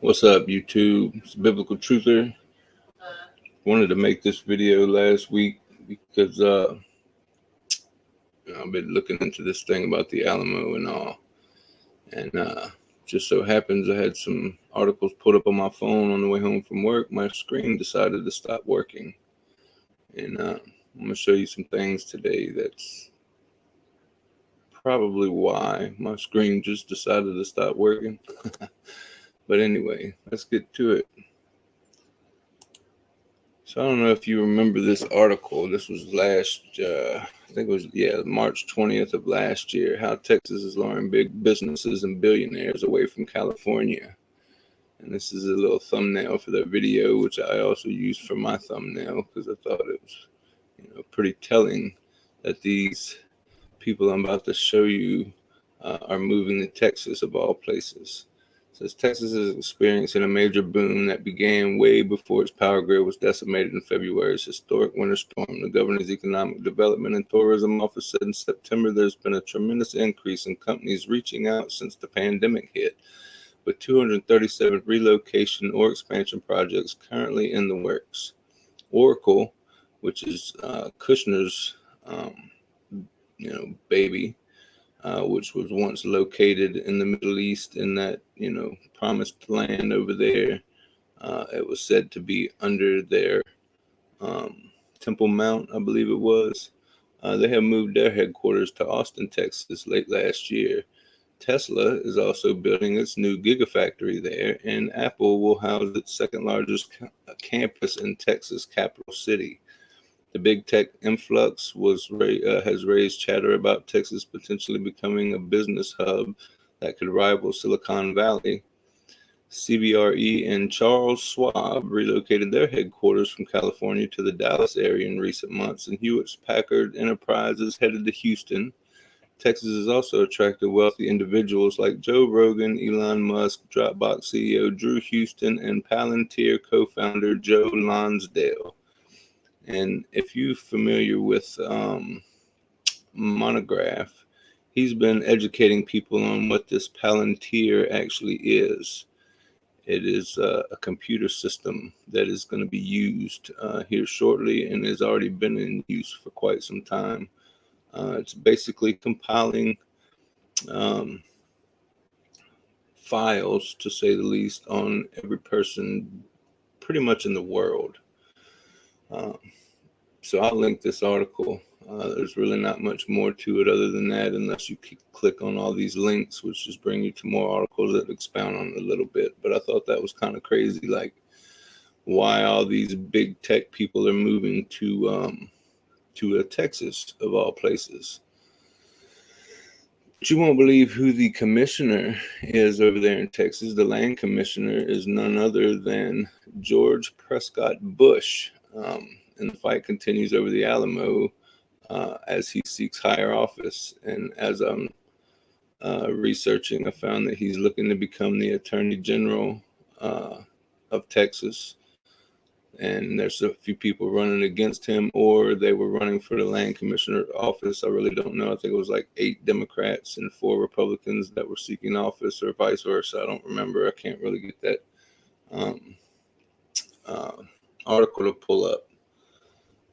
What's up, YouTube? It's Biblical Truther. Wanted to make this video last week because I've been looking into this thing about the Alamo and all, and just so happens I had some articles put up on my phone on the way home from work. My screen decided to stop working, and I'm gonna show you some things today. That's probably why my screen just decided to stop working. But anyway, let's get to it. So I don't know if you remember this article. This was I think it was, March 20th of last year, how Texas is luring big businesses and billionaires away from California. And this is a little thumbnail for that video, which I also used for my thumbnail because I thought it was, pretty telling that these people I'm about to show you are moving to Texas of all places. It says Texas is experiencing a major boom that began way before its power grid was decimated in February's historic winter storm. The governor's Economic Development and Tourism Office said in September there's been a tremendous increase in companies reaching out since the pandemic hit, with 237 relocation or expansion projects currently in the works. Oracle, which is Kushner's, baby, which was once located in the Middle East in that, promised land over there. It was said to be under their Temple Mount, I believe it was. They have moved their headquarters to Austin, Texas late last year. Tesla is also building its new gigafactory there, and Apple will house its second largest campus in Texas' capital city. The big tech influx has raised chatter about Texas potentially becoming a business hub that could rival Silicon Valley. CBRE and Charles Schwab relocated their headquarters from California to the Dallas area in recent months, and Hewlett-Packard Enterprise is headed to Houston. Texas has also attracted wealthy individuals like Joe Rogan, Elon Musk, Dropbox CEO Drew Houston, and Palantir co-founder Joe Lonsdale. And if you're familiar with Monograph, he's been educating people on what this Palantir actually is. It is a computer system that is going to be used here shortly and has already been in use for quite some time. It's basically compiling files, to say the least, on every person pretty much in the world. So I'll link this article. There's really not much more to it other than that, unless you click on all these links, which just bring you to more articles that expound on it a little bit. But I thought that was kind of crazy, like why all these big tech people are moving to Texas of all places. But you won't believe who the commissioner is over there in Texas. The land commissioner is none other than George Prescott Bush. And the fight continues over the Alamo as he seeks higher office. And as I'm researching, I found that he's looking to become the Attorney General of Texas. And there's a few people running against him, or they were running for the land commissioner office. I really don't know. I think it was like 8 Democrats and 4 Republicans that were seeking office, or vice versa. I don't remember. I can't really get that article to pull up.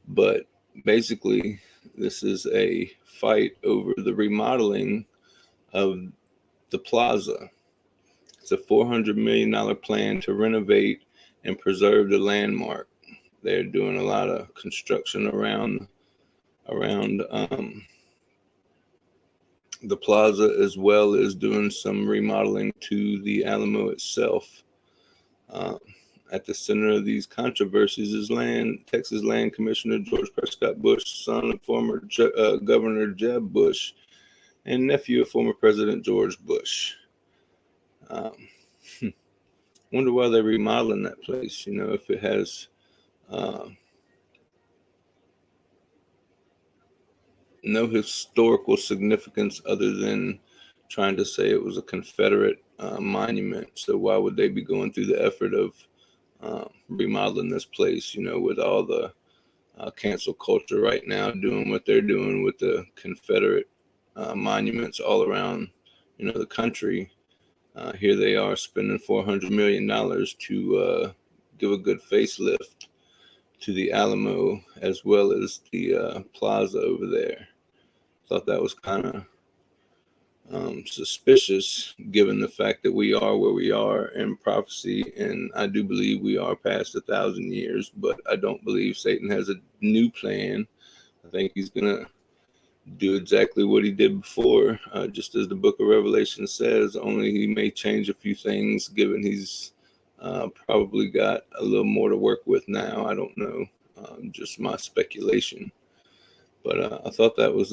But basically, this is a fight over the remodeling of the plaza. It's a $400 million plan to renovate and preserve the landmark. They're doing a lot of construction around the plaza, as well as doing some remodeling to the Alamo itself. At the center of these controversies is Texas Land Commissioner George Prescott Bush, son of former Governor Jeb Bush and nephew of former President George Bush. Wonder why they're remodeling that place. If it has no historical significance other than trying to say it was a Confederate monument. So why would they be going through the effort of remodeling this place, with all the cancel culture right now doing what they're doing with the Confederate monuments all around, the country? Here they are spending $400 million to give a good facelift to the Alamo as well as the plaza over there. Thought that was kind of suspicious given the fact that we are where we are in prophecy, and I do believe we are past 1,000 years, but I don't believe Satan has a new plan. I think he's gonna do exactly what he did before, just as the book of Revelation says, only he may change a few things given he's probably got a little more to work with now. I don't know, just my speculation. But I thought that was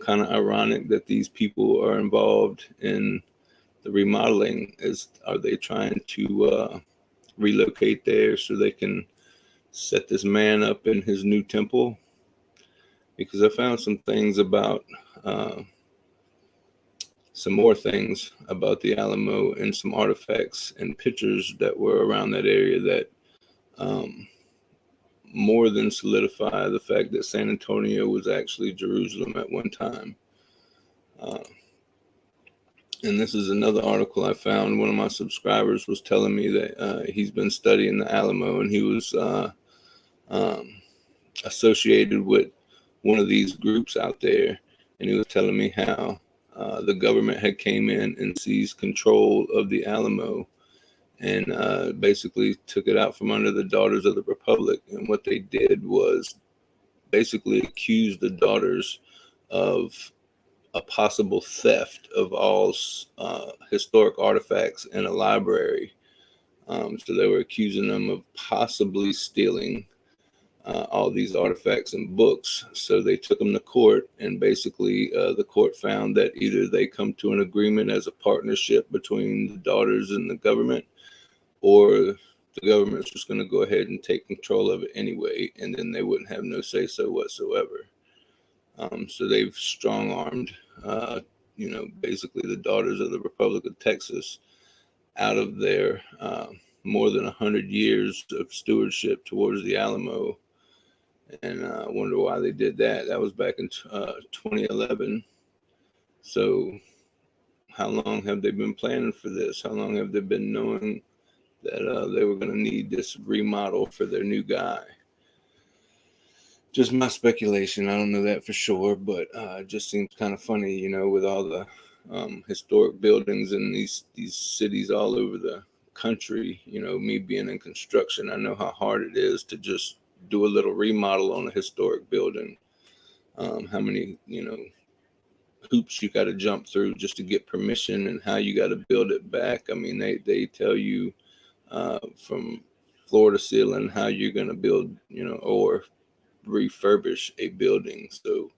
kind of ironic that these people are involved in the remodeling. Are they trying to relocate there so they can set this man up in his new temple? Because I found some more things about the Alamo and some artifacts and pictures that were around that area that more than solidify the fact that San Antonio was actually Jerusalem at one time. And this is another article I found. One of my subscribers was telling me that he's been studying the Alamo, and he was um, associated with one of these groups out there, and he was telling me how the government had came in and seized control of the Alamo and basically took it out from under the Daughters of the Republic. And what they did was basically accuse the daughters of a possible theft of all historic artifacts in a library. So they were accusing them of possibly stealing all these artifacts and books. So they took them to court, and basically the court found that either they come to an agreement as a partnership between the daughters and the government, or the government's just going to go ahead and take control of it anyway, and then they wouldn't have no say-so whatsoever. So they've strong-armed, basically the Daughters of the Republic of Texas out of their more than 100 years of stewardship towards the Alamo. And I wonder why they did that. That was back in 2011. So how long have they been planning for this? How long have they been knowing that they were going to need this remodel for their new guy? Just my speculation. I don't know that for sure, but it just seems kind of funny, with all the historic buildings in these cities all over the country. Me being in construction, I know how hard it is to just do a little remodel on a historic building. How many, hoops you got to jump through just to get permission, and how you got to build it back. I mean, they tell you from floor to ceiling how you're going to build, or refurbish a building. So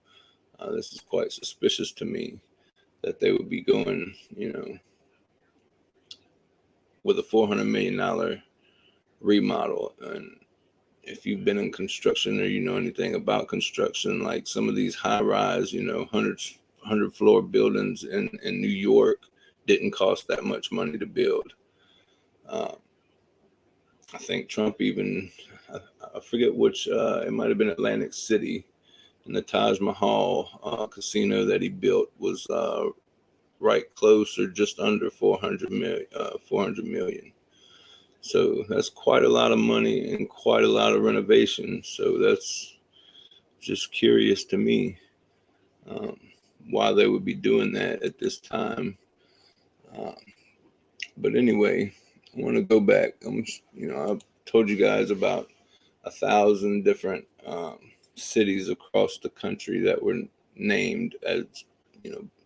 this is quite suspicious to me that they would be going, with a $400 million remodel. And if you've been in construction, or anything about construction, like some of these high rise, 100 floor buildings in New York didn't cost that much money to build. I think Trump even, I forget which, it might have been Atlantic City, and the Taj Mahal casino that he built was right close or just under 400 million. So that's quite a lot of money and quite a lot of renovation. So that's just curious to me why they would be doing that at this time. But anyway, I want to go back. I've told you guys about 1,000 different cities across the country that were named as,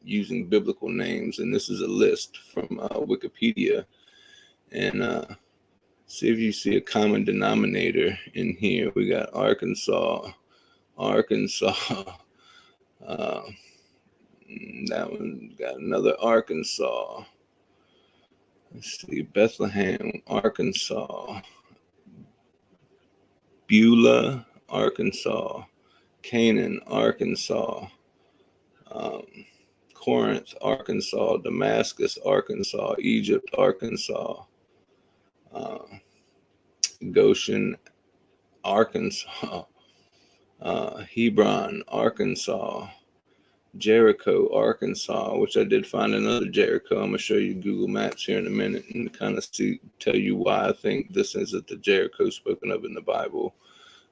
using biblical names. And this is a list from Wikipedia. And see if you see a common denominator in here. We got Arkansas. That one got another Arkansas. Let's see, Bethlehem, Arkansas. Beulah, Arkansas. Canaan, Arkansas. Corinth, Arkansas. Damascus, Arkansas. Egypt, Arkansas. Goshen, Arkansas. Hebron, Arkansas. Jericho, Arkansas, which I did find another Jericho. I'm gonna show you Google Maps here in a minute and kind of tell you why I think this isn't the Jericho spoken of in the Bible.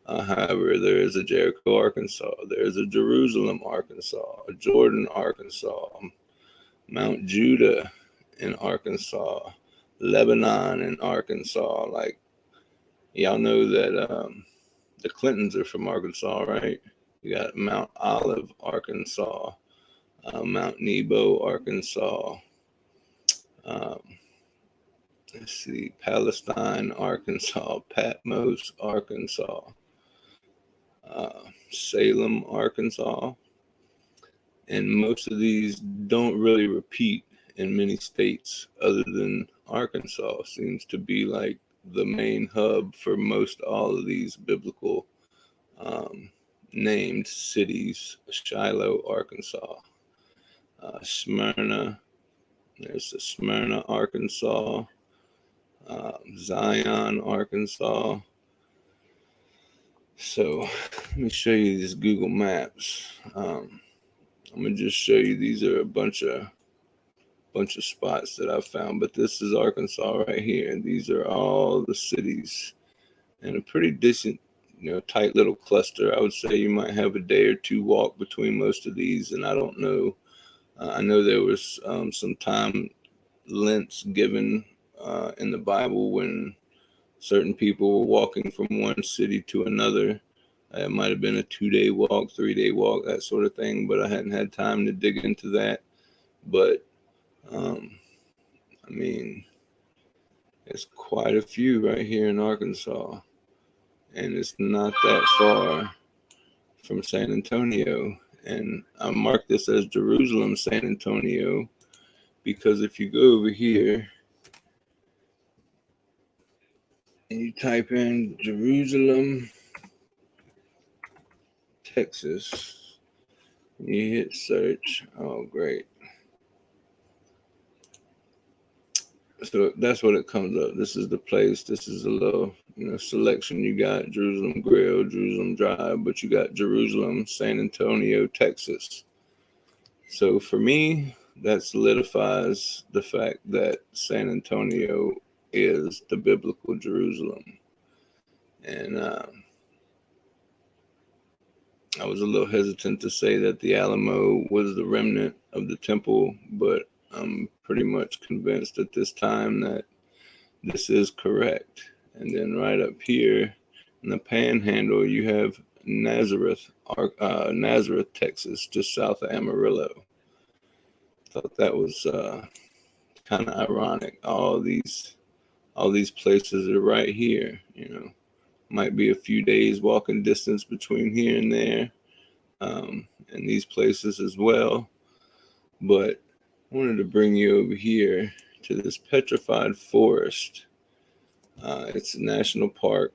However, there is a Jericho, Arkansas. There is a Jerusalem, Arkansas, a Jordan, Arkansas, Mount Judah in Arkansas, Lebanon in Arkansas. Like, y'all know that the Clintons are from Arkansas, right? You got Mount Olive, Arkansas, Mount Nebo, Arkansas. Um, let's see, Palestine, Arkansas, Patmos, Arkansas, Salem, Arkansas. And most of these don't really repeat in many states other than Arkansas. Seems to be like the main hub for most all of these biblical named cities. Shiloh, Arkansas, Smyrna, there's the Smyrna, Arkansas, Zion, Arkansas. So let me show you these Google Maps. I'm gonna just show you, these are a bunch of spots that I found, but this is Arkansas right here, and these are all the cities and a pretty decent, tight little cluster. I would say you might have a day or two walk between most of these, and I don't know. I know there was some time lengths given in the Bible when certain people were walking from one city to another. It might have been a 2-day walk, 3-day walk, that sort of thing, but I hadn't had time to dig into that. But I mean, it's quite a few right here in Arkansas, and it's not that far from San Antonio. And I marked this as Jerusalem, San Antonio, because if you go over here and you type in Jerusalem, Texas, you hit search. Oh, great. So that's what it comes up. This is the place. This is a little, selection. You got Jerusalem Grill, Jerusalem Drive, but you got Jerusalem, San Antonio, Texas. So for me, that solidifies the fact that San Antonio is the biblical Jerusalem. And I was a little hesitant to say that the Alamo was the remnant of the temple, but I'm pretty much convinced at this time that this is correct. And then right up here in the Panhandle, you have Nazareth, Texas, just south of Amarillo. Thought that was kind of ironic. All these places are right here. Might be a few days walking distance between here and there, and these places as well. But I wanted to bring you over here to this petrified forest. It's a national park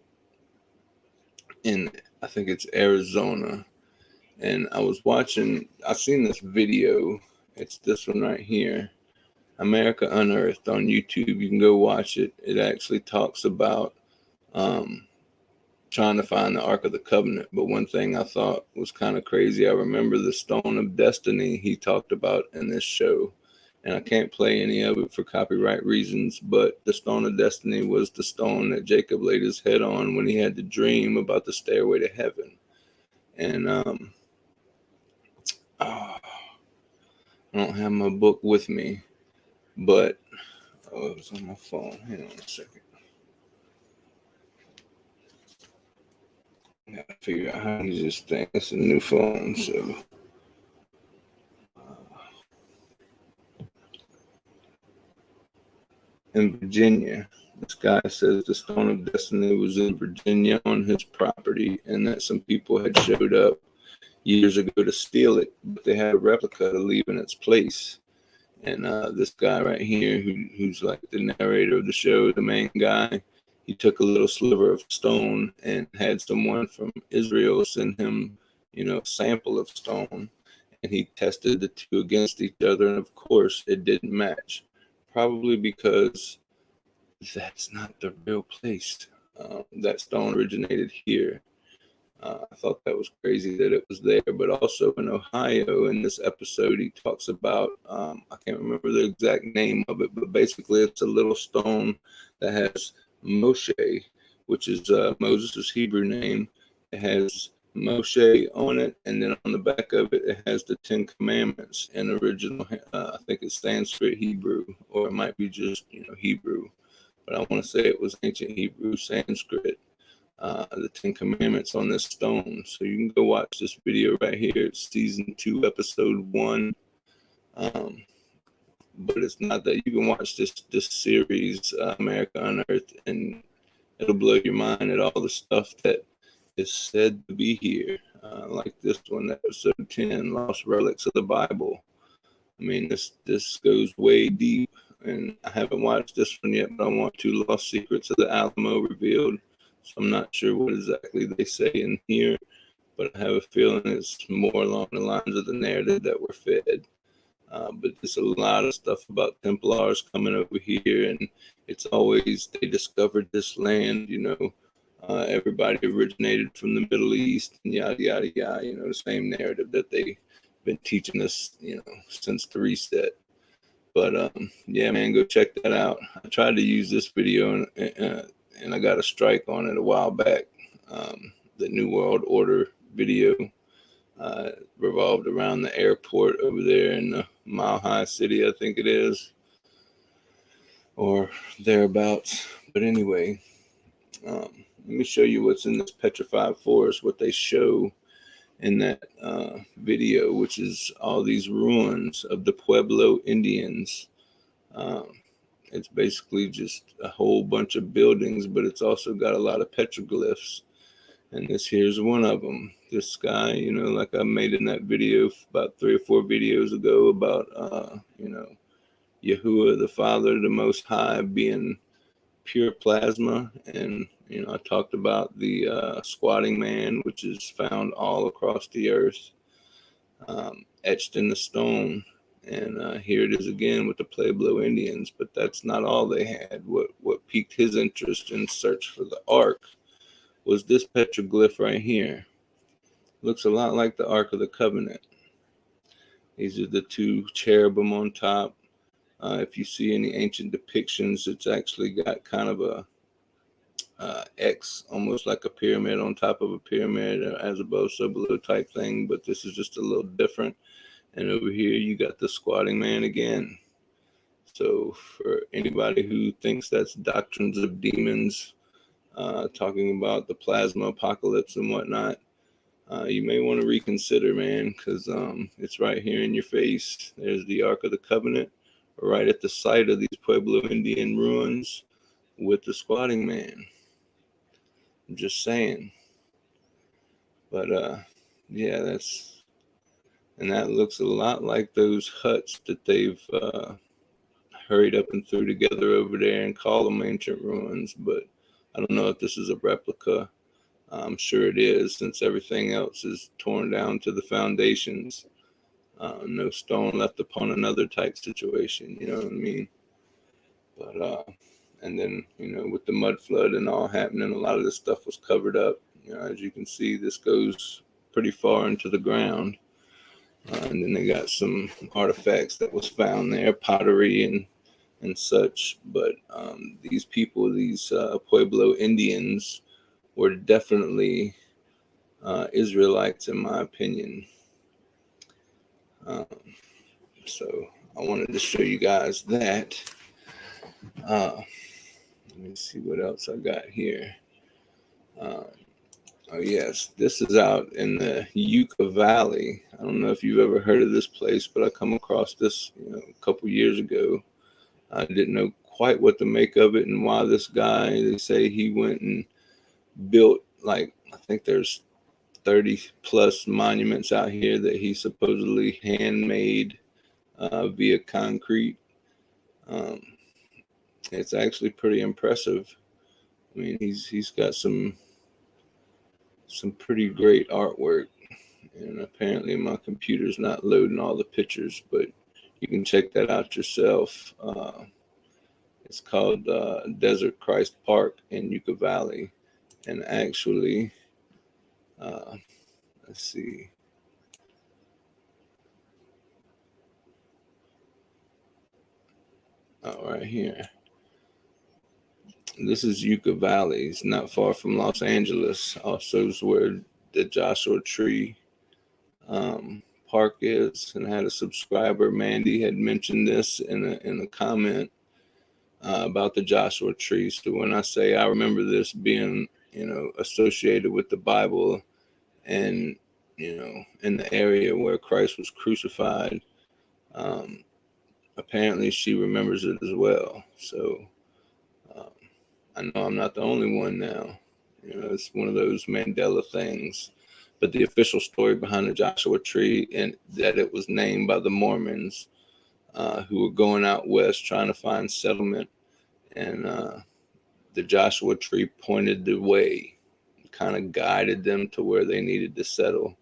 in, I think it's Arizona. And I seen this video. It's this one right here, America Unearthed, on YouTube. You can go watch it. It actually talks about trying to find the Ark of the Covenant. But one thing I thought was kind of crazy, I remember the Stone of Destiny he talked about in this show. And I can't play any of it for copyright reasons, but the Stone of Destiny was the stone that Jacob laid his head on when he had the dream about the stairway to heaven. And I don't have my book with me, but it was on my phone. Hang on a second. I gotta figure out how to use this thing. It's a new phone, so. In Virginia, this guy says the Stone of Destiny was in Virginia on his property, and that some people had showed up years ago to steal it, but they had a replica to leave in its place. And this guy right here, who's like the narrator of the show, the main guy, he took a little sliver of stone and had someone from Israel send him, a sample of stone, and he tested the two against each other, and of course it didn't match, probably because that's not the real place. That stone originated here. I thought that was crazy that it was there. But also in Ohio, in this episode, he talks about, I can't remember the exact name of it, but basically it's a little stone that has Moshe, which is Moses' Hebrew name. It has Moshe on it, and then on the back of it, it has the Ten Commandments in original, I think it's Sanskrit Hebrew, or it might be just, Hebrew. But I want to say it was ancient Hebrew, Sanskrit, the Ten Commandments on this stone. So you can go watch this video right here. It's season 2, episode 1. But it's not that. You can watch this series, America Unearthed, and it'll blow your mind at all the stuff that is said to be here. Like this one, episode 10, Lost Relics of the Bible. I mean, this goes way deep, and I haven't watched this one yet, but I want to. Lost Secrets of the Alamo revealed. So I'm not sure what exactly they say in here, but I have a feeling it's more along the lines of the narrative that we're fed. But there's a lot of stuff about Templars coming over here, and it's always they discovered this land, everybody originated from the Middle East, and yada, yada, yada, the same narrative that they've been teaching us, since the reset. But yeah, man, go check that out. I tried to use this video, and I got a strike on it a while back. The New World Order video revolved around the airport over there in the Mile High City, I think it is, or thereabouts. But anyway, let me show you what's in this petrified forest, what they show in that video, which is all these ruins of the Pueblo Indians. It's basically just a whole bunch of buildings, but it's also got a lot of petroglyphs. And this here's one of them. This guy, like I made in that video about 3 or 4 videos ago about, Yahuwah, the Father, the Most High, being pure plasma. And, I talked about the squatting man, which is found all across the earth, etched in the stone. And here it is again with the Pueblo Indians. But that's not all they had. What piqued his interest in search for the Ark was this petroglyph right here. Looks a lot like the Ark of the Covenant. These are the 2 cherubim on top. If you see any ancient depictions, it's actually got kind of a X, almost like a pyramid on top of a pyramid, as above, so below type thing. But this is just a little different. And over here, you got the squatting man again. So for anybody who thinks that's doctrines of demons, talking about the plasma apocalypse and whatnot, you may want to reconsider, man, because it's right here in your face. There's the Ark of the Covenant, right at the site of these Pueblo Indian ruins with the squatting man. I'm just saying. But yeah, that looks a lot like those huts that they've hurried up and threw together over there and call them ancient ruins. But I don't know if this is a replica. I'm sure it is, since everything else is torn down to the foundations. No stone left upon another type situation, you know what I mean? But and then, with the mud flood and all happening, a lot of this stuff was covered up. As you can see, this goes pretty far into the ground. And then they got some artifacts that was found there, pottery and such. But these people, these Pueblo Indians, were definitely Israelites, in my opinion. So I wanted to show you guys that. Let me see what else I got here. Oh yes, this is out in the Yucca Valley. I don't know if you've ever heard of this place, but I come across this a couple years ago. I didn't know quite what to make of it and why this guy, they say he went and built, like, I think there's 30 plus monuments out here that he supposedly handmade via concrete. It's actually pretty impressive. I mean, he's got some pretty great artwork, and apparently my computer's not loading all the pictures, but you can check that out yourself. It's called Desert Christ Park in Yucca Valley, and actually, Uh, let's see. Oh, right here. This is Yucca Valley. It's not far from Los Angeles. Also is where the Joshua Tree park is. And I had a subscriber, Mandy, had mentioned this in a comment about the Joshua Tree. So when I say I remember this being, associated with the Bible and, in the area where Christ was crucified, um, apparently she remembers it as well. So um, I know I'm not the only one now. It's one of those Mandela things. But the official story behind the Joshua Tree and that it was named by the Mormons who were going out west trying to find settlement. And the Joshua Tree pointed the way, kind of guided them to where they needed to settle,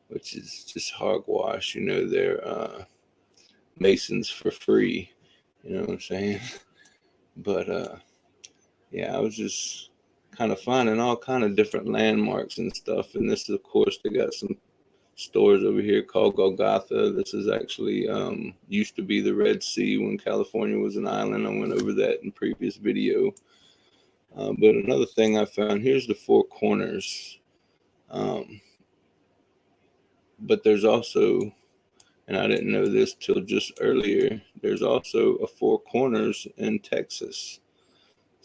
which is just hogwash. They're Masons for free. You know what I'm saying? But yeah, I was just kind of finding all kind of different landmarks and stuff. And this, of course, they got some stores over here called Golgotha. This is actually used to be the Red Sea when California was an island. I went over that in previous video. But another thing I found, here's the Four Corners. Um, but there's also, and I didn't know this till just earlier, there's also a Four Corners in Texas.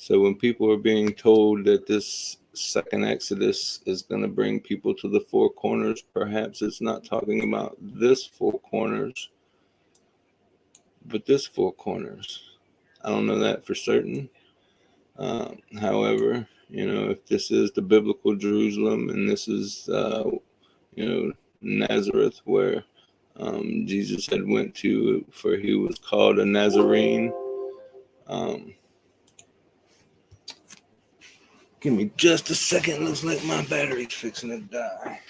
So when people are being told that this second Exodus is going to bring people to the Four Corners, perhaps it's not talking about this Four Corners, but this Four Corners. I don't know that for certain. However, if this is the biblical Jerusalem and this is, Nazareth, where Jesus had went to, for he was called a Nazarene. Um, Give me just a second. Looks like my battery's fixing to die.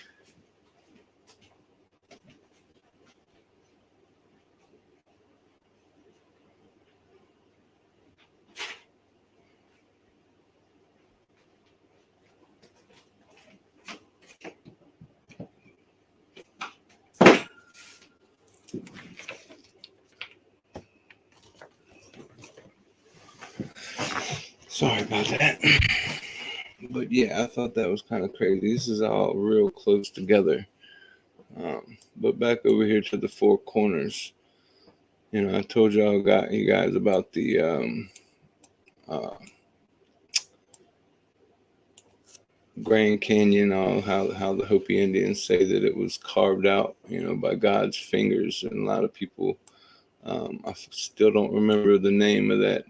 Sorry about that. But yeah, I thought that was kind of crazy. This is all real close together. But back over here to the Four Corners. I told you guys about the uh, Grand Canyon, how the Hopi Indians say that it was carved out, by God's fingers. And a lot of people, I still don't remember the name of that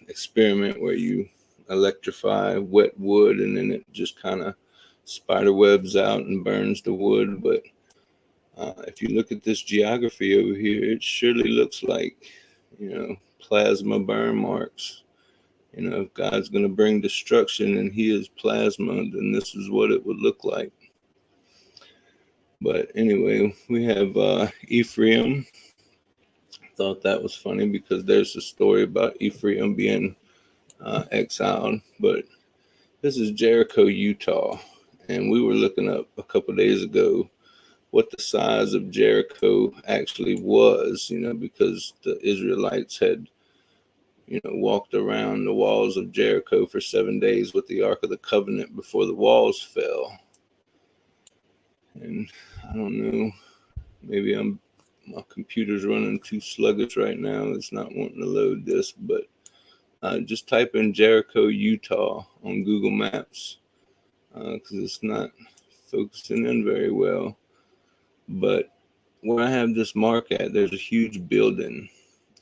experiment where you electrify wet wood and then it just kind of spider webs out and burns the wood. But if you look at this geography over here, it surely looks like, plasma burn marks. If God's going to bring destruction and he is plasma, then this is what it would look like. But anyway, we have Ephraim. Thought that was funny because there's a story about Ephraim being exiled. But this is Jericho, Utah. And we were looking up a couple days ago what the size of Jericho actually was, because the Israelites had, walked around the walls of Jericho for 7 days with the Ark of the Covenant before the walls fell. And I don't know, maybe my computer's running too sluggish right now. It's not wanting to load this, but just type in Jericho, Utah on Google Maps because it's not focusing in very well. But where I have this mark at, there's a huge building.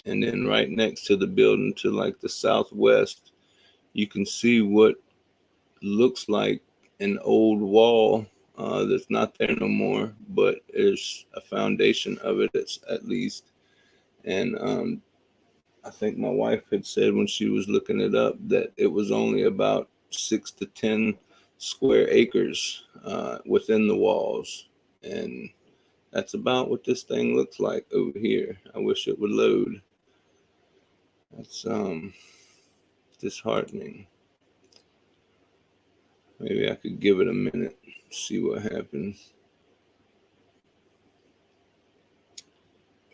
And then right next to the building to like the southwest, you can see what looks like an old wall that's not there no more, but there's a foundation of it at least. And I think my wife had said when she was looking it up that it was only about 6 to 10 square acres within the walls. And that's about what this thing looks like over here. I wish it would load. That's disheartening. Maybe I could give it a minute, see what happens.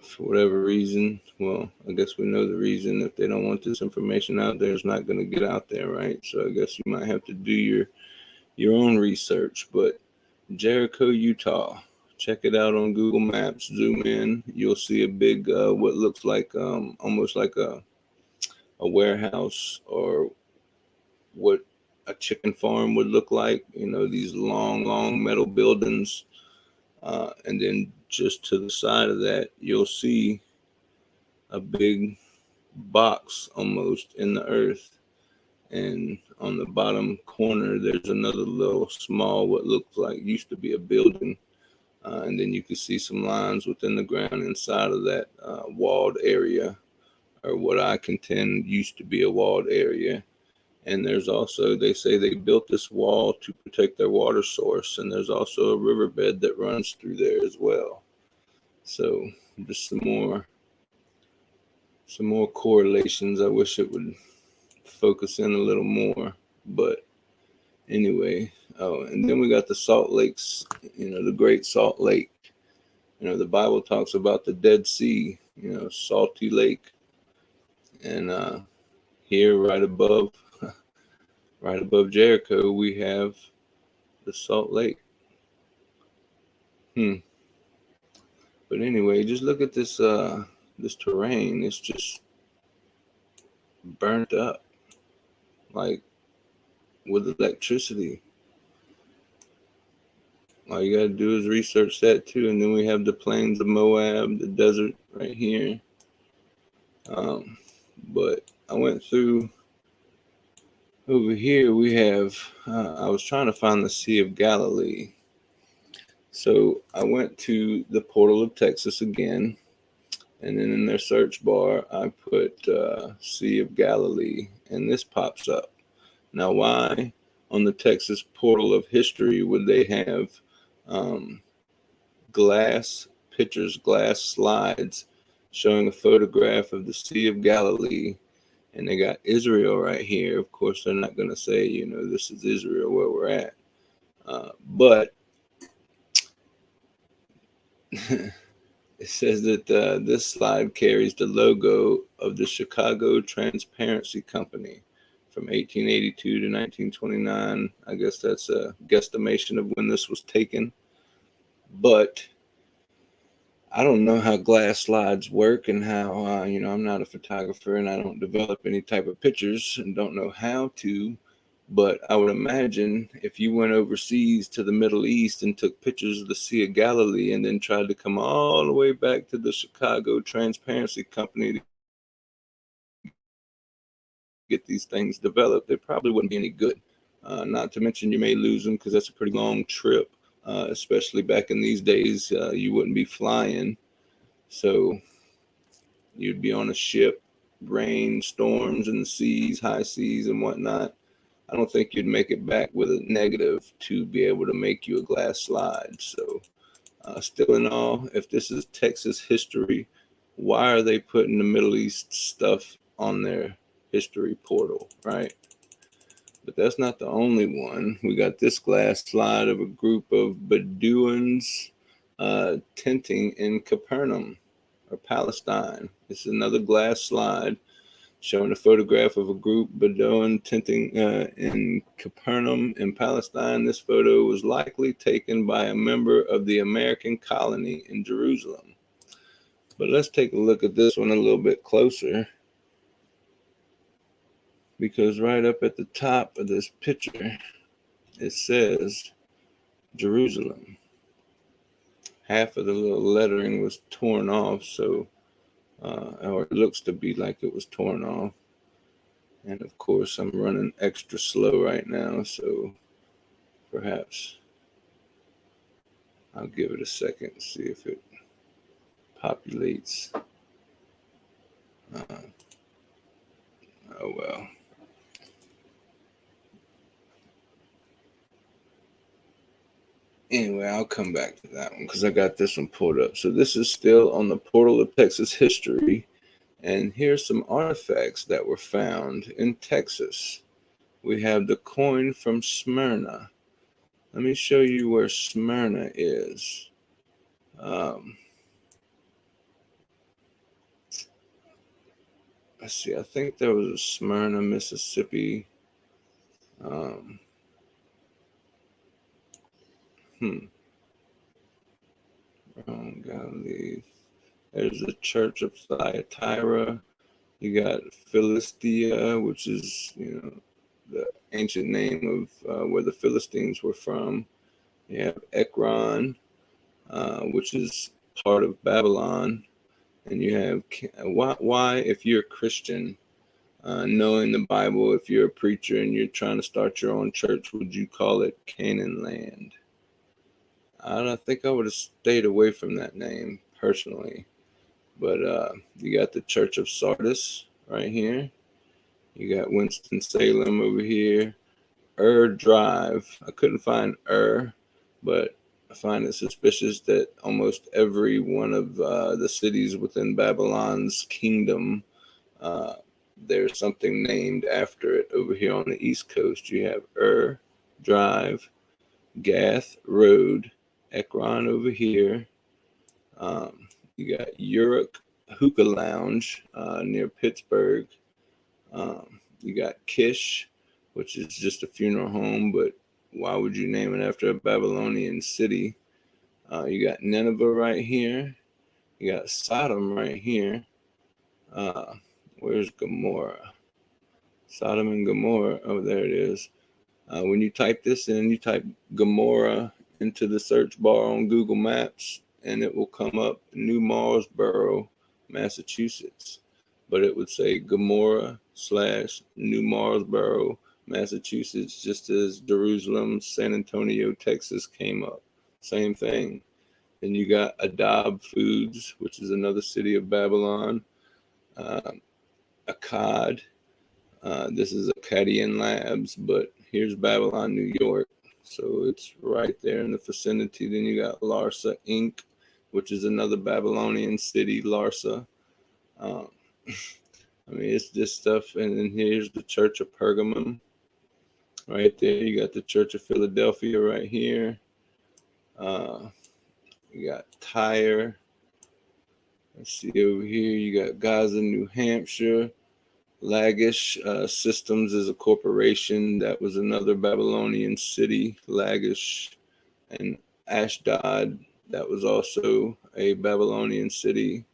For whatever reason, well, I guess we know the reason. If they don't want this information out there, it's not going to get out there, right? So I guess you might have to do your own research. But Jericho, Utah, check it out on Google Maps. Zoom in, you'll see a big, what looks like almost like a warehouse, or what a chicken farm would look like. You know, these long metal buildings. And then just to the side of that, you'll see a big box almost in the earth. And on the bottom corner, there's another little small, what looks like used to be a building. And then you can see some lines within the ground inside of that walled area, or what I contend used to be a walled area. And there's also, they say they built this wall to protect their water source. And there's also a riverbed that runs through there as well. So just some more correlations. I wish it would focus in a little more, but anyway. Oh, and then we got the Salt Lakes, the Great Salt Lake. The Bible talks about the Dead Sea, salty lake. And here right above Jericho, we have the Salt Lake. But anyway, just look at this this terrain. It's just burnt up, like with electricity. All you gotta do is research that too. And then we have the plains of Moab, the desert right here. But I went through over here. We have, I was trying to find the Sea of Galilee. So I went to the portal of Texas again. And then in their search bar, I put Sea of Galilee, and this pops up. Now, why on the Texas portal of history would they have glass pictures, glass slides showing a photograph of the Sea of Galilee? And they got Israel right here. Of course, they're not going to say, this is Israel where we're at. But it says that this slide carries the logo of the Chicago Transparency Company from 1882 to 1929. I guess that's a guesstimation of when this was taken. But I don't know how glass slides work, and how, I'm not a photographer and I don't develop any type of pictures and don't know how to. But I would imagine if you went overseas to the Middle East and took pictures of the Sea of Galilee and then tried to come all the way back to the Chicago Transparency Company to get these things developed, they probably wouldn't be any good. Not to mention you may lose them, because that's a pretty long trip, especially back in these days. You wouldn't be flying. So you'd be on a ship, rain, storms in the seas, high seas and whatnot. I don't think you'd make it back with a negative to be able to make you a glass slide. So still in all, if this is Texas history, why are they putting the Middle East stuff on their history portal, right? But that's not the only one. We got this glass slide of a group of Bedouins tenting in Capernaum, or Palestine. It's another glass slide showing a photograph of a group Bedouin tenting in Capernaum in Palestine. This photo was likely taken by a member of the American colony in Jerusalem. But let's take a look at this one a little bit closer, because right up at the top of this picture, it says Jerusalem. Half of the little lettering was torn off, so or it looks to be like it was torn off. And of course, I'm running extra slow right now, so perhaps I'll give it a second, see if it populates. Oh well. Anyway, I'll come back to that one because I got this one pulled up. So this is still on the portal of Texas history. And here's some artifacts that were found in Texas. we have the coin from Smyrna. Let me show you where Smyrna is. Let's see, I think there was a Smyrna, Mississippi. Wrong Galilee. There's the Church of Thyatira. You got Philistia, which is, the ancient name of where the Philistines were from. You have Ekron, which is part of Babylon. And you have, why if you're a Christian, knowing the Bible, if you're a preacher and you're trying to start your own church, would you call it Canaan land? I don't think I would have stayed away from that name personally. But you got the Church of Sardis right here. You got Winston-Salem over here. Drive. I couldn't find but I find it suspicious that almost every one of the cities within Babylon's kingdom, there's something named after it. Over here on the East Coast, you have Drive, Gath Road, Ekron over here. You got Uruk Hookah Lounge near Pittsburgh. You got Kish, which is just a funeral home, but why would you name it after a Babylonian city? You got Nineveh right here. You got Sodom right here. Where's Gomorrah? Sodom and Gomorrah. Oh, there it is. When you type this in, you type Gomorrah into the search bar on Google Maps, and it will come up New Marlboro, Massachusetts. But it would say Gomorrah / New Marlboro, Massachusetts, just as Jerusalem, San Antonio, Texas came up. Same thing. Then you got Adab Foods, which is another city of Babylon. Akkad. This is Akkadian Labs, but here's Babylon, New York. So it's right there in the vicinity. Then you got Larsa Inc., which is another Babylonian city, Larsa. It's just stuff. And then here's the Church of Pergamum. Right there. You got the Church of Philadelphia right here. You got Tyre. Let's see over here. You got Gaza, New Hampshire. Lagish Systems is a corporation. That was another Babylonian city, Lagish. And Ashdod, that was also a Babylonian city.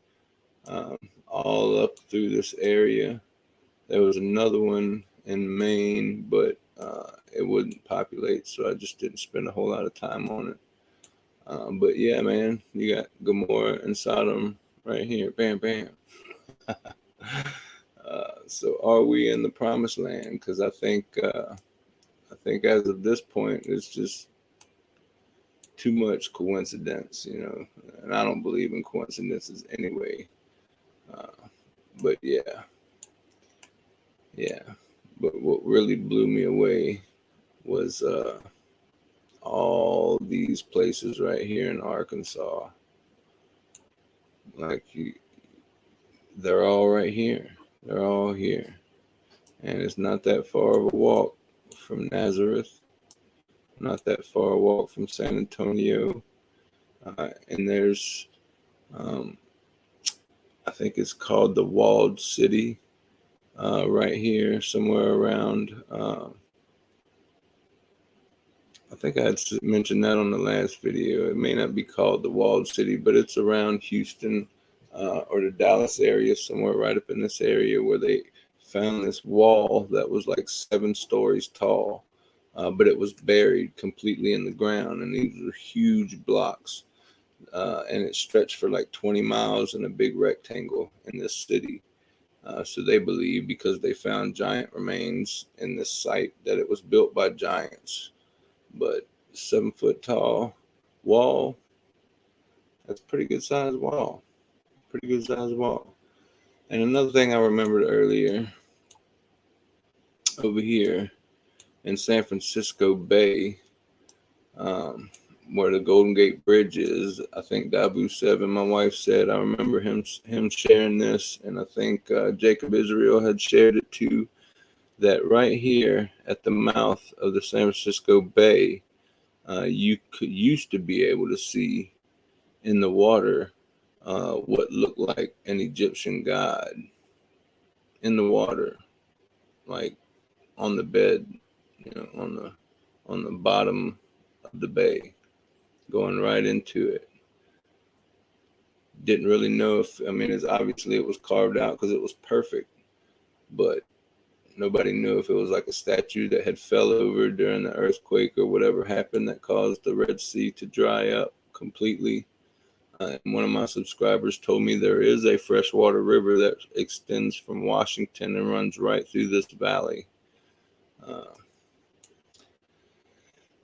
All up through this area. There was another one in Maine, but it wouldn't populate, so I just didn't spend a whole lot of time on it. But yeah, man, you got Gomorrah and Sodom right here. Bam, bam. So are we in the promised land? Because I think as of this point, it's just too much coincidence, and I don't believe in coincidences anyway. But yeah. But what really blew me away was all these places right here in Arkansas. Like they're all right here. They're all here. And it's not that far of a walk from Nazareth. Not that far a walk from San Antonio. And there's, I think it's called the Walled City right here, somewhere around. I think I had mentioned that on the last video. It may not be called the Walled City, but it's around Houston or the Dallas area, somewhere right up in this area where they found this wall that was like 7 stories tall, but it was buried completely in the ground. And these were huge blocks. And it stretched for like 20 miles in a big rectangle in this city. So they believe, because they found giant remains in this site, that it was built by giants. But 7-foot tall wall, that's a pretty good size wall. And another thing I remembered earlier, over here in San Francisco Bay, where the Golden Gate Bridge is, I think Dabu 7, my wife said, I remember him sharing this, and I think Jacob Israel had shared it too. that right here at the mouth of the San Francisco Bay, you used to be able to see in the water what looked like an Egyptian god in the water, like on the bed, on the bottom of the bay, going right into it. Didn't really know if, I mean, it's obviously it was carved out because it was perfect, but nobody knew if it was like a statue that had fell over during the earthquake or whatever happened that caused the Red Sea to dry up completely. And one of my subscribers told me there is a freshwater river that extends from Washington and runs right through this valley. Uh,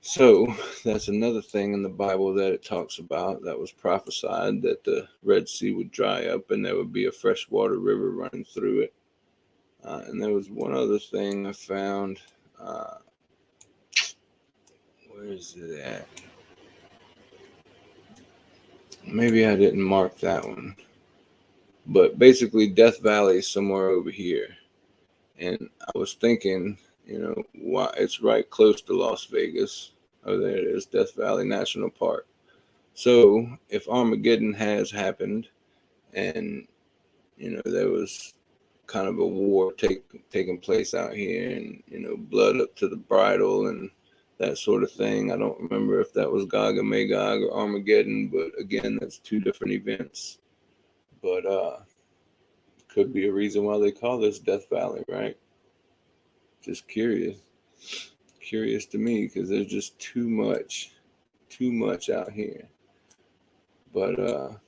so that's another thing in the Bible that it talks about, that was prophesied, that the Red Sea would dry up and there would be a freshwater river running through it. And there was one other thing I found. Where is it at? Maybe I didn't mark that one. But basically, Death Valley is somewhere over here. And I was thinking, why it's right close to Las Vegas. Oh, there it is, Death Valley National Park. So if Armageddon has happened and, there was kind of a war taking place out here and, blood up to the bridle and that sort of thing. I don't remember if that was Gog and Magog or Armageddon, but again, that's two different events. But could be a reason why they call this Death Valley, right? Just curious to me, because there's just too much out here. But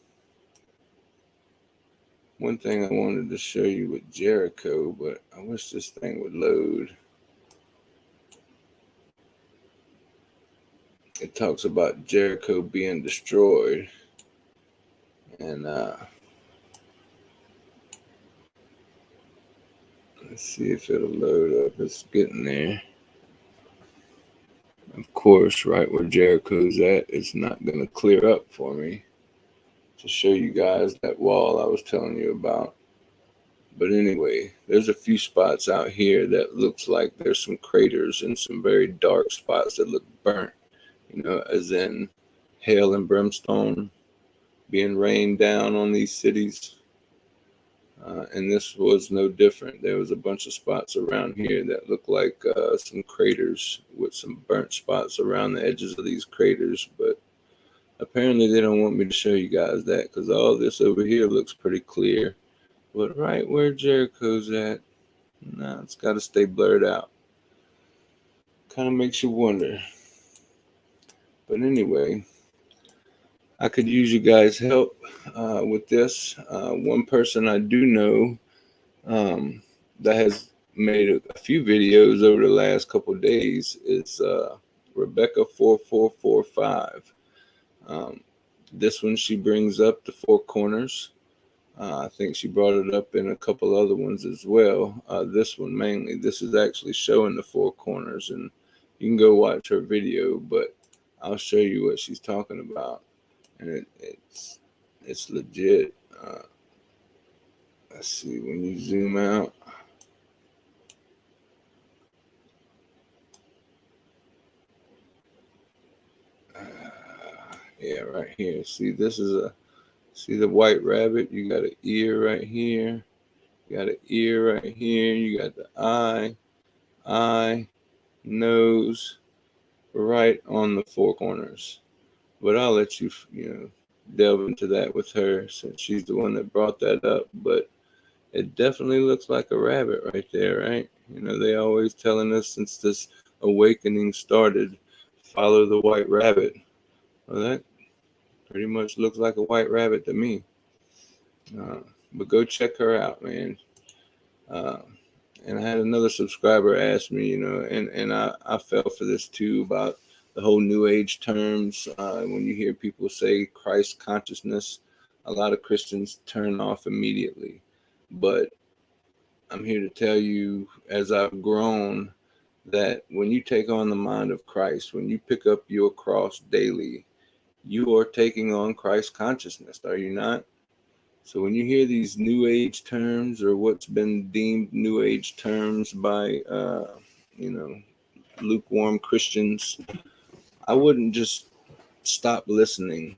one thing I wanted to show you with Jericho, but I wish this thing would load. It talks about Jericho being destroyed, and let's see if it'll load up. It's getting there. Of course, right where Jericho's at, it's not going to clear up for me to show you guys that wall I was telling you about. But anyway, there's a few spots out here that looks like there's some craters and some very dark spots that look burnt, as in hail and brimstone being rained down on these cities. And this was no different. There was a bunch of spots around here that looked like some craters with some burnt spots around the edges of these craters. But apparently they don't want me to show you guys that, because all this over here looks pretty clear. But right where Jericho's at, nah, it's got to stay blurred out. Kind of makes you wonder. But anyway, I could use you guys' help with this. One person I do know that has made a few videos over the last couple of days is Rebecca4445. This one, she brings up the four corners. I think she brought it up in a couple other ones as well. This one mainly, this is actually showing the four corners, and you can go watch her video, but I'll show you what she's talking about. And it's legit. Let's see, when you zoom out. Yeah, right here. See, see the white rabbit? You got an ear right here. You got an ear right here. You got the eye, nose, right on the four corners. But I'll let you, delve into that with her, since she's the one that brought that up. But it definitely looks like a rabbit right there, right? They always telling us since this awakening started, follow the white rabbit. Well, that pretty much looks like a white rabbit to me. But go check her out, man. And I had another subscriber ask me, and I fell for this too, about the whole New Age terms. When you hear people say Christ consciousness, a lot of Christians turn off immediately. But I'm here to tell you, as I've grown, that when you take on the mind of Christ, when you pick up your cross daily, you are taking on Christ consciousness, are you not? So when you hear these New Age terms, or what's been deemed New Age terms by, you know, lukewarm Christians, I wouldn't just stop listening,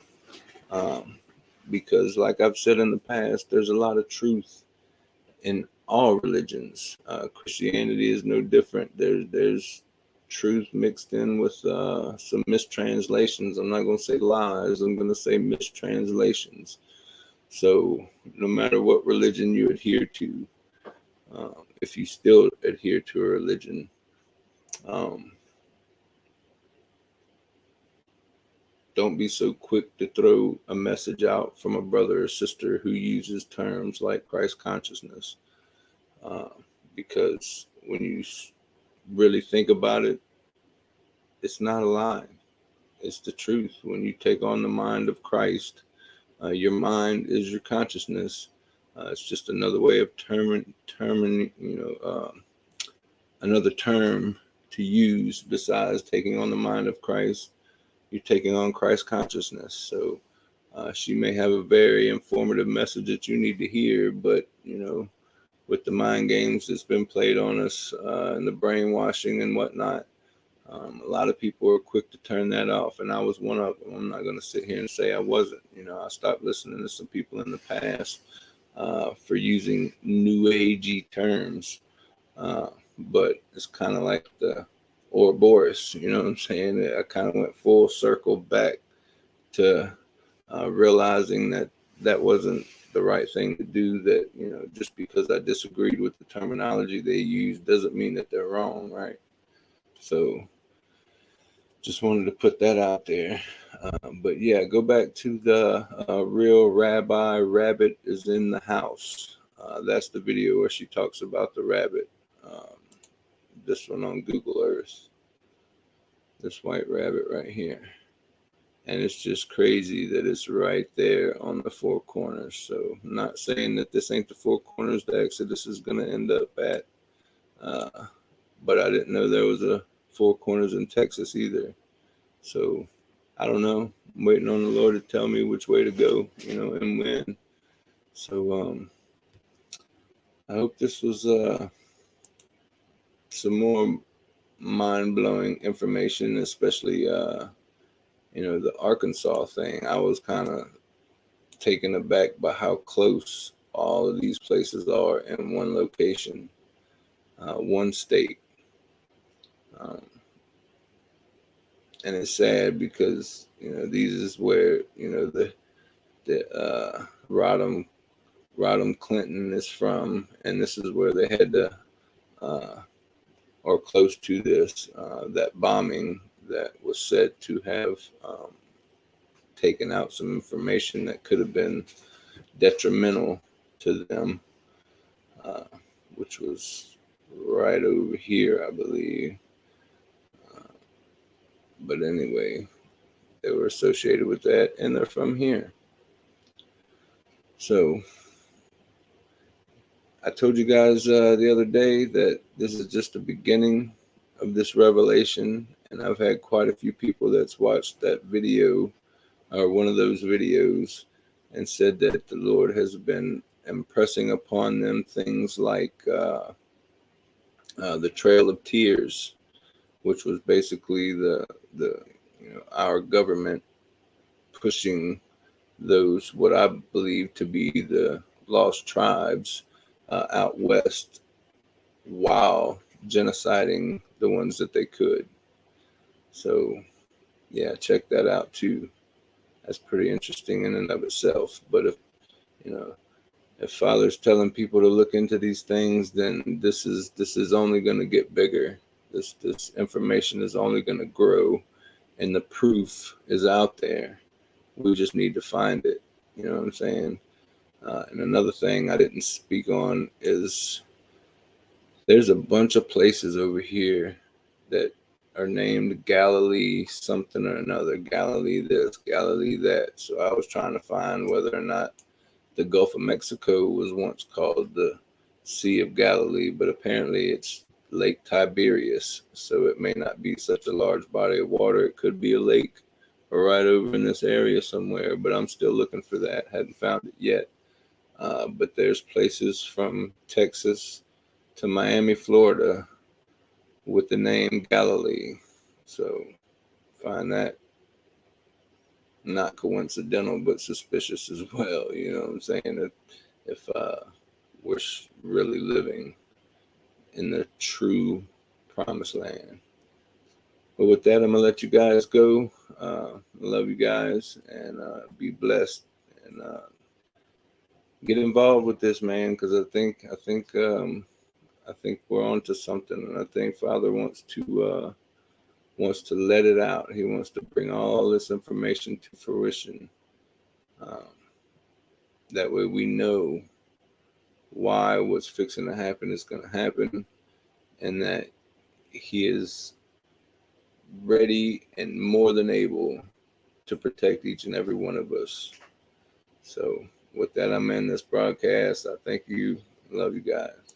um, because, like I've said in the past, there's a lot of truth in all religions. Christianity is no different. There's truth mixed in with some mistranslations. I'm not going to say lies. I'm going to say mistranslations. So no matter what religion you adhere to, if you still adhere to a religion, um, don't be so quick to throw a message out from a brother or sister who uses terms like Christ consciousness, uh, because when you really think about it, it's not a lie. It's the truth. When you take on the mind of Christ, your mind is your consciousness. It's just another way of another term to use besides taking on the mind of Christ. You're taking on Christ consciousness. So she may have a very informative message that you need to hear, but with the mind games that's been played on us, and the brainwashing and whatnot, a lot of people are quick to turn that off, and I was one of them. I'm not going to sit here and say I wasn't. I stopped listening to some people in the past for using new agey terms, but it's kind of like the Ouroboros. You know what I'm saying? I kind of went full circle back to realizing that that wasn't the right thing to do. That just because I disagreed with the terminology they use doesn't mean that they're wrong, right? So just wanted to put that out there. But yeah, go back to the real Rabbi Rabbit is in the house. That's the video where she talks about the rabbit. This one on Google Earth. This white rabbit right here. And it's just crazy that it's right there on the four corners. So I'm not saying that this ain't the four corners the Exodus is going to end up at. But I didn't know there was a four corners in Texas either. So I don't know. I'm waiting on the Lord to tell me which way to go, and when. So I hope this was some more mind-blowing information, especially the Arkansas thing. I was kind of taken aback by how close all of these places are in one location, one state. And it's sad because these is where the Rodham Clinton is from, and this is where they had to or close to this, that bombing that was said to have taken out some information that could have been detrimental to them, which was right over here, I believe. But anyway, they were associated with that, and they're from here. So I told you guys the other day that this is just the beginning of this revelation, and I've had quite a few people that's watched that video, or one of those videos, and said that the Lord has been impressing upon them things like the Trail of Tears, which was basically the our government pushing those, what I believe to be the lost tribes out west, while genociding the ones that they could. So yeah, check that out too. That's pretty interesting in and of itself. But if Father's telling people to look into these things, then this is only going to get bigger. This information is only going to grow, and the proof is out there. We just need to find it. You know what I'm saying? And another thing I didn't speak on is there's a bunch of places over here that are named Galilee something or another. Galilee this, Galilee that. So I was trying to find whether or not the Gulf of Mexico was once called the Sea of Galilee, but apparently it's Lake Tiberias. So it may not be such a large body of water. It could be a lake right over in this area somewhere, but I'm still looking for that. Hadn't found it yet. But there's places from Texas to Miami, Florida, with the name Galilee. So find that not coincidental, but suspicious as well. You know what I'm saying? If we're really living in the true promised land. But with that, I'm gonna let you guys go. Love you guys, and be blessed, and get involved with this, man, because I think we're onto something, and I think Father wants to let it out. He wants to bring all this information to fruition. Um, that way, we know why what's fixing to happen is going to happen, and that He is ready and more than able to protect each and every one of us. So, with that, I'm in this broadcast. I thank you. Love you guys.